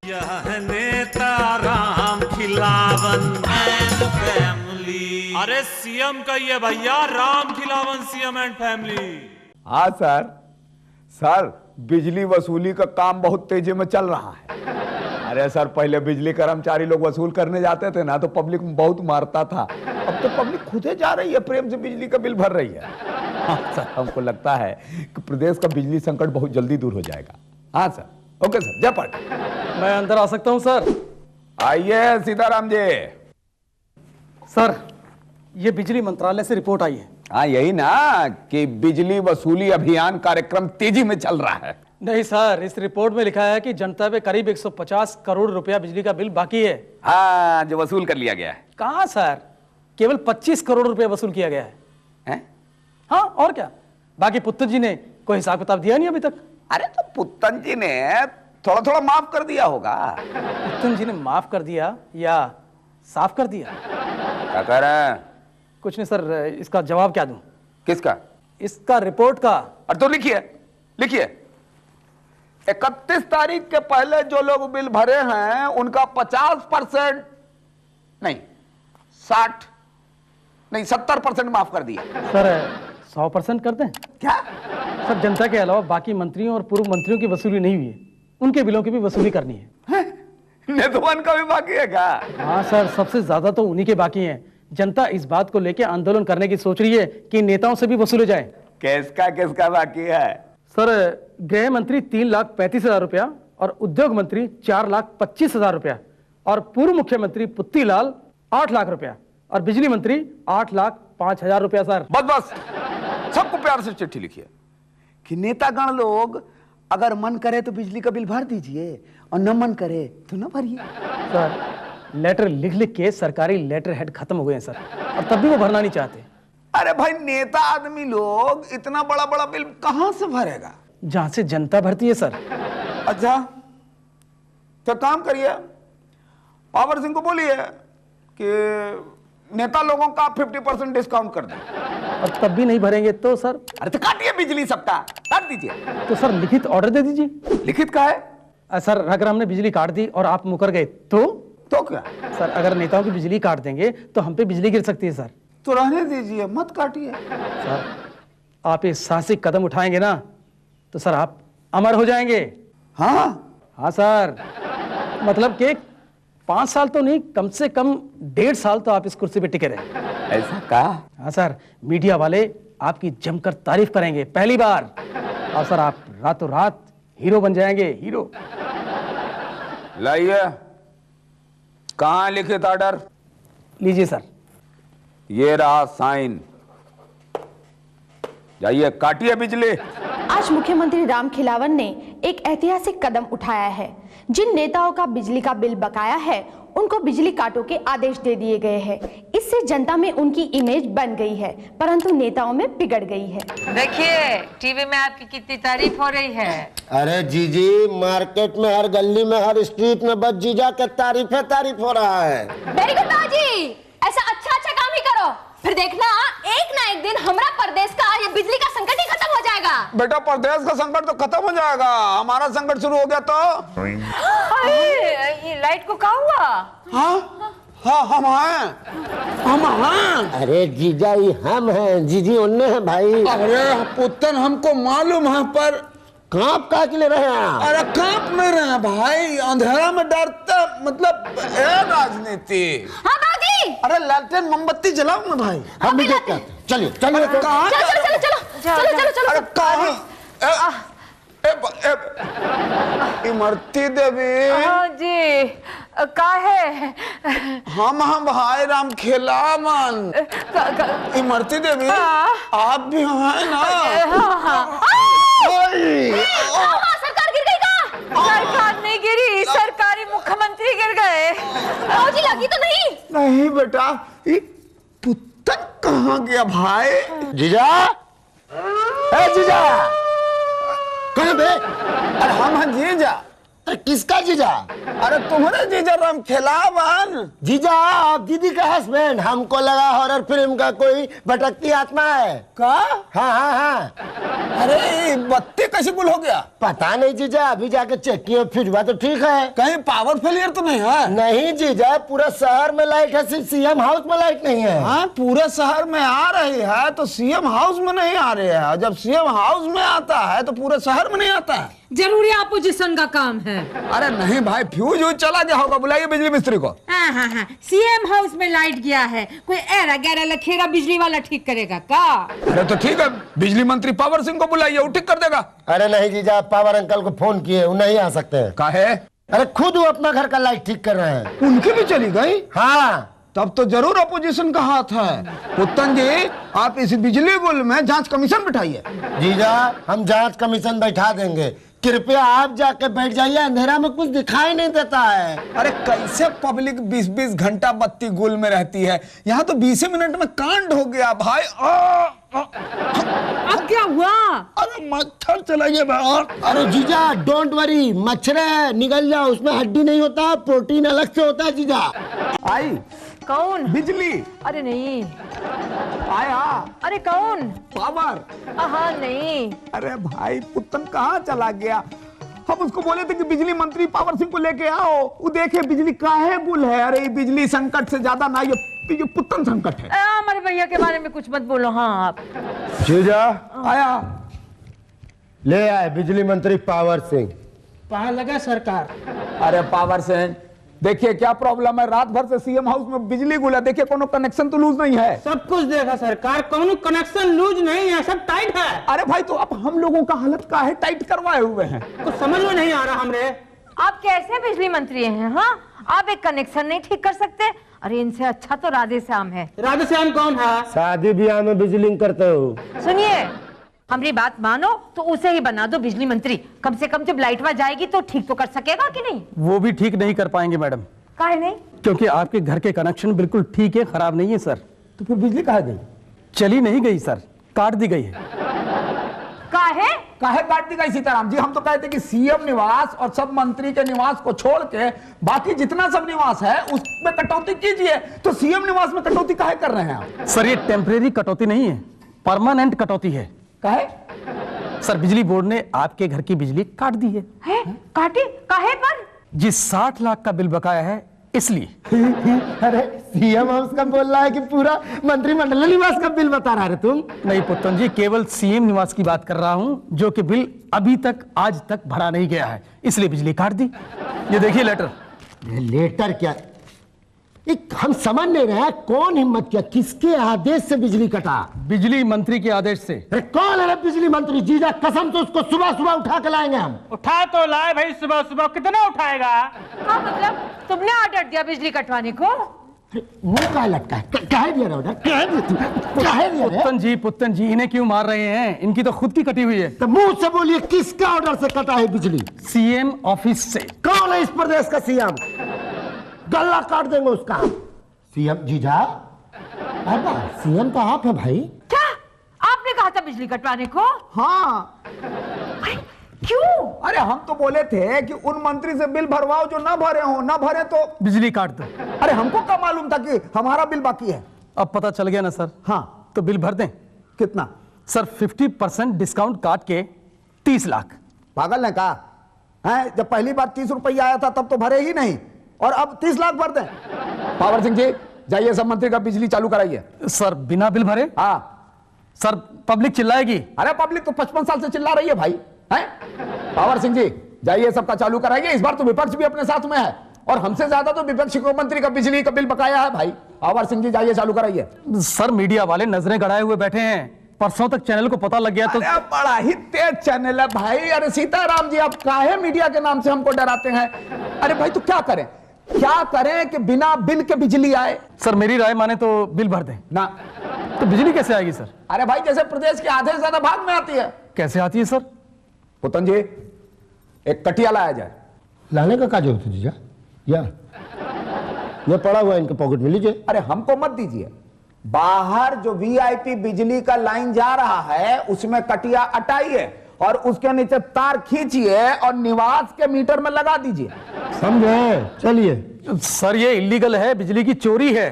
यह नेता Ram Khilawan and family. अरे सीएम कहिए भैया, Ram Khilawan CM and family. हाँ सर बिजली वसूली का काम बहुत तेजी में चल रहा है। अरे सर, पहले बिजली कर्मचारी लोग वसूल करने जाते थे ना तो पब्लिक बहुत मारता था। अब तो पब्लिक खुद ही जा रही है, प्रेम से बिजली का बिल भर रही है। हाँ सर, हमको लगता है कि प्रदेश का बिजली संकट बहुत जल्दी दूर हो जाएगा। हाँ सर, ओके सर, जय पाट। मैं अंदर आ सकता हूं सर? आइए सीताराम जी। सर, ये बिजली मंत्रालय से रिपोर्ट आई है। हाँ, यही ना कि बिजली वसूली अभियान कार्यक्रम तेजी में चल रहा है। नहीं सर, इस रिपोर्ट में लिखा है कि जनता पे करीब 150 करोड़ रुपया बिजली का बिल बाकी है। हाँ, जो वसूल कर लिया गया है। कहाँ सर, केवल 25 करोड़ रुपया वसूल किया गया है। हाँ, और क्या, बाकी पुत्र जी ने कोई हिसाब किताब दिया नहीं अभी तक। अरे तो पुत्तन जी ने थोड़ा थोड़ा माफ कर दिया होगा। पुत्र जी ने माफ कर दिया या साफ कर दिया? क्या कह रहे हैं? कुछ नहीं सर, इसका जवाब क्या दूं? किसका? इसका रिपोर्ट का। और तो लिखिए 31 तारीख के पहले जो लोग बिल भरे हैं उनका 50% नहीं 60 नहीं 70% माफ कर दिया। सर 100% कर दें? क्या? सर, जनता के अलावा बाकी मंत्रियों और पूर्व मंत्रियों की वसूली नहीं हुई है, उनके बिलों की भी वसूली करनी है। नेतवन का भी बाकी है क्या? हाँ सर, सबसे ज्यादा तो उन्हीं के बाकी हैं। जनता इस बात को लेकर आंदोलन करने की सोच रही है कि नेताओं से भी वसूले जाए। किसका बाकी है? सर, गृह मंत्री 3,35,000 रुपया और उद्योग मंत्री 4,25,000 रुपया और पूर्व मुख्यमंत्री पुत्तीलाल 8 लाख रुपया और बिजली मंत्री 8,05,000 रुपया। सर बस सबको प्यार से चिट्ठी लिखिए कि नेतागण लोग अगर मन करे तो बिजली का बिल भर दीजिए और न मन करे तो न भरिए। सर, लेटर लिख लिख के सरकारी लेटर हेड खत्म हो गए हैं सर, और तब भी वो भरना नहीं चाहते। अरे भाई, नेता आदमी लोग इतना बड़ा बड़ा बिल कहां से भरेगा? जहां से जनता भरती है सर। अच्छा, तो काम करिए, पावर सिंह को बोलिए कि नेता लोगों का 50% डिस्काउंट कर दे। और तब भी नहीं भरेंगे तो सर? अरे तो काटिए बिजली सबका, काट दीजिए। तो सर लिखित ऑर्डर दे दीजिए। लिखित का है? सर, अगर हमने बिजली काट दी और आप मुकर गए तो क्या? सर, अगर नेताओं की बिजली काट देंगे तो हम पे बिजली गिर सकती है सर। तो रहने दीजिए, मत काटिए। सर, आप ये साहसिक कदम उठाएंगे ना तो सर आप अमर हो जाएंगे। हाँ सर, मतलब कि 5 साल तो नहीं, कम से कम 1.5 साल तो आप इस कुर्सी पे टिके रहे। ऐसा कहा? हाँ सर, मीडिया वाले आपकी जमकर तारीफ करेंगे पहली बार, और सर आप रातों रात हीरो बन जाएंगे, हीरो। लाइए, कहाँ लिखित ऑर्डर? लीजिए सर। ये रहा साइन, जाइए काटिए बिजली। आज मुख्यमंत्री राम खिलावन ने एक ऐतिहासिक कदम उठाया है। जिन नेताओं का बिजली का बिल बकाया है उनको बिजली काटो के आदेश दे दिए गए हैं। इससे जनता में उनकी इमेज बन गई है, परंतु नेताओं में बिगड़ गई है। देखिए टीवी में आपकी कितनी तारीफ हो रही है। अरे जीजी, मार्केट में हर गली में हर स्ट्रीट में बस जीजा के तारीफ हो रहा है। वेरी गुड बाजी, ऐसा अच्छा काम ही करो, फिर देखना एक ना एक दिन हमारा प्रदेश का ये बिजली का संकट ही खत्म हो जाएगा। बेटा, प्रदेश का संकट तो खत्म हो जाएगा, हमारा संकट शुरू हो गया तो। ये लाइट को क्या हुआ? हाँ, हम हैं। अरे जीजा, ये हम हैं, जीजी उन्ने हैं भाई। अरे पुत्तन, हमको मालूम है, पर कांप का के ले रहे हैं? अरे कांप नहीं रहे हैं भाई, अंधेरा में डरते, मतलब राजनीति। हाँ बाजी। अरे लालटेन मोमबत्ती जलाओ ना भाई। हम भी देखते हैं। चलिए चलो। अरे कहाँ? इमरती देवी। हाँ जी, का है? हम भाई राम खिलावन। इमरती देवी, आप भी हैं ना? सरकार गिर गई का? सरकार नहीं गिरी, सरकारी मुख्यमंत्री गिर गए। फौजी लगी तो नहीं बेटा, ये पुत्तन कहाँ गया भाई? जीजा, ए जीजा, कहाँ बे? अरे हम हैं जीजा। अरे किसका जीजा? अरे तुम्हारे जीजा राम खिलावन। जीजा आप दीदी का हस्बैंड, हमको लगा हॉरर फिल्म का कोई भटकती आत्मा है। का? हाँ हाँ हाँ। अरे बत्ती कैसे गुल हो गया? पता नहीं जीजा, अभी जाके चेक किए, फिर हुआ तो ठीक है। कहीं पावर फेलियर तो नहीं है? नहीं जीजा, पूरा शहर में लाइट है, सिर्फ सीएम हाउस में लाइट नहीं है। हाँ पूरे शहर में आ रही है तो सीएम हाउस में नहीं आ रही है, जब सीएम हाउस में आता है तो पूरे शहर में नहीं आता है। जरूरी अपोजिशन का काम है। अरे नहीं भाई, फ्यूज चला गया होगा, बुलाइए बिजली मिस्त्री को। हाँ, सीएम हाउस में लाइट गया है, कोई एरा गैरा लखेरा बिजली वाला ठीक करेगा का? अरे तो ठीक है, बिजली मंत्री पावर सिंह को बुलाइए, वो ठीक कर देगा। अरे नहीं जीजा, पावर अंकल को फोन किए, वो नहीं आ सकते हैं। काहे? अरे खुद वो अपना घर का लाइट ठीक कर रहे हैं। उनकी भी चली गई? हाँ तब तो जरूर अपोजिशन का हाथ है। पुत्तन जी, आप इस बिजली गुल में जांच कमीशन बिठाइए। जीजा हम जांच कमीशन बैठा देंगे, कृपया आप जाके बैठ जाइए, अंधेरा में कुछ दिखाई नहीं देता है। अरे कैसे पब्लिक 20-20 घंटा बत्ती गुल में रहती है, यहाँ तो 20 मिनट में कांड हो गया भाई। अब क्या हुआ? अरे मच्छर चलाइए भाई। अरे जीजा डोंट वरी, मच्छर है, निकल जाओ, उसमें हड्डी नहीं होता, प्रोटीन अलग से होता है। जीजा आई कौन? बिजली अरे नहीं। आया। अरे कौन? पावर। हाँ नहीं। अरे भाई पुत्तन कहाँ चला गया? हम उसको बोले थे कि बिजली मंत्री पावर सिंह को लेके आओ, वो देखे बिजली काहे गुल है। अरे बिजली संकट से ज्यादा ना ये पुत्तन संकट है। हमारे भैया के बारे में कुछ मत बोलो। हाँ आप जीजा आया, ले आए बिजली मंत्री पावर सिंह। कहाँ लगा सरकार? अरे पावर सिंह देखिए क्या प्रॉब्लम है, रात भर से सीएम हाउस में बिजली गुल है, देखिए कोनो कनेक्शन तो लूज नहीं है। सब कुछ देखा सरकार, कौन कनेक्शन लूज नहीं है, सब टाइट है। अरे भाई तो अब हम लोगों का हालत का है, टाइट करवाए हुए हैं। कुछ समझ में नहीं आ रहा हमरे। आप कैसे बिजली मंत्री हैं? हाँ आप एक कनेक्शन नहीं ठीक कर सकते? अरे इनसे अच्छा तो राधे श्याम है। राधे श्याम कौन है? शादी ब्याह में बिजली करते हो। सुनिए, हमारी बात मानो तो उसे ही बना दो बिजली मंत्री, कम से कम जब लाइट वहां जाएगी तो ठीक तो कर सकेगा कि नहीं? वो भी ठीक नहीं कर पाएंगे मैडम। काहे नहीं? क्योंकि आपके घर के कनेक्शन बिल्कुल ठीक है, खराब नहीं है सर। तो फिर बिजली कहाँ गई? चली नहीं गई सर, काट दी गई है। काहे? काहे काट दी गई सीताराम जी? हम तो कहते कि सीएम निवास और सब मंत्री के निवास को छोड़ के बाकी जितना सब निवास है उसमें कटौती कीजिए, तो सीएम निवास में कटौती काहे कर रहे हैं आप? सर ये टेम्परेरी कटौती नहीं है, परमानेंट कटौती है। काहे? सर बिजली बोर्ड ने आपके घर की बिजली काट दी है। काटे? काहे पर? जी 60 लाख का बिल बकाया है इसलिए। अरे सीएम हाउस का बोल रहा है कि पूरा मंत्रिमंडल निवास का बिल बता रहा है तुम? नहीं पुत्तन जी, केवल सीएम निवास की बात कर रहा हूं, जो कि बिल अभी तक आज तक भरा नहीं गया है, इसलिए बिजली काट दी। ये देखिए लेटर। लेटर क्या? एक हम समझ नहीं रहे, कौन हिम्मत किया, किसके आदेश से बिजली कटा? बिजली मंत्री के आदेश से। अरे कौन है बिजली मंत्री? जीजा कसम से उसको सुबह सुबह उठा के लाएंगे हम। उठा तो लाए भाई, सुबह सुबह कितना उठाएगा? हाँ मतलब तुमने ऑर्डर दिया बिजली कटवाने को? मुंह का लटका है, कहे दिया रे ऑर्डर, कहे दिया रे? पुत्तन जी इन्हें क्यों मार रहे हैं? इनकी तो खुद की कटी हुई है। तो मुंह से बोलिए, किसका ऑर्डर से कटा है बिजली? सीएम ऑफिस से। कौन है इस प्रदेश का सीएम? गला काट देंगे उसका। सीएम जीजा, अरे सीएम तो आप है भाई। क्या आपने कहा था बिजली कटवाने को? हाँ। क्यों? अरे हम तो बोले थे कि उन मंत्री से बिल भरवाओ जो ना भरे हो, ना भरे तो बिजली काट दो। अरे हमको क्या मालूम था कि हमारा बिल बाकी है? अब पता चल गया ना सर। हाँ तो बिल भर दें। कितना? सर 50% डिस्काउंट काट के 30 लाख। पागल ने कहा है? जब पहली बार 30 रुपया आया था तब तो भरे ही नहीं, और अब 30 लाख भर दें? पावर सिंह जी जाइए, सब मंत्री का बिजली चालू कराइए। सर बिना बिल भरे? हाँ सर पब्लिक चिल्लाएगी। अरे पब्लिक तो 55 साल से चिल्ला रही है भाई। हैं? पावर सिंह जी जाइए, सबका चालू कराइए। इस बार तो विपक्ष भी अपने साथ में है, और हमसे ज्यादा तो विपक्ष को मंत्री का बिजली का बिल बकाया है भाई। पावर सिंह जी जाइए, चालू कराइए। सर मीडिया वाले नजरें गड़ाए हुए बैठे हैं, परसों तक चैनल को पता लग गया तो। अरे बड़ा ही तेज चैनल है भाई। अरे सीताराम जी आप काहे मीडिया के नाम से हमको डराते हैं? अरे भाई तो क्या करें, क्या करें कि बिना बिल के बिजली आए? सर मेरी राय माने तो बिल भर दें ना। तो बिजली कैसे आएगी सर? अरे भाई जैसे प्रदेश के आधे से ज्यादा भाग में आती है। कैसे आती है सर? पुतन जी एक कटिया लाया जाए। लाने का जरूरत है जीजा? ये पड़ा हुआ है इनके पॉकेट में, लीजिए। अरे हमको मत दीजिए, बाहर जो वीआईपी बिजली का लाइन जा रहा है उसमें कटिया अटाइए और उसके नीचे तार खींचिए और निवास के मीटर में लगा दीजिए। समझे? चलिए। सर ये इलीगल है, बिजली की चोरी है।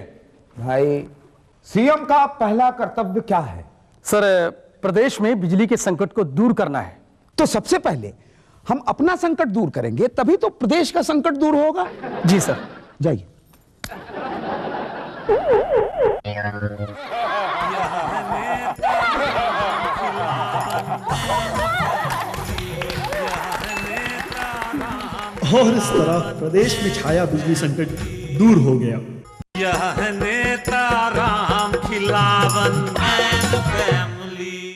भाई सीएम का पहला कर्तव्य क्या है? सर प्रदेश में बिजली के संकट को दूर करना है। तो सबसे पहले हम अपना संकट दूर करेंगे, तभी तो प्रदेश का संकट दूर होगा। जी सर। जाइए। और इस तरह प्रदेश में छाया बिजली संकट दूर हो गया। यह नेता राम खिलावन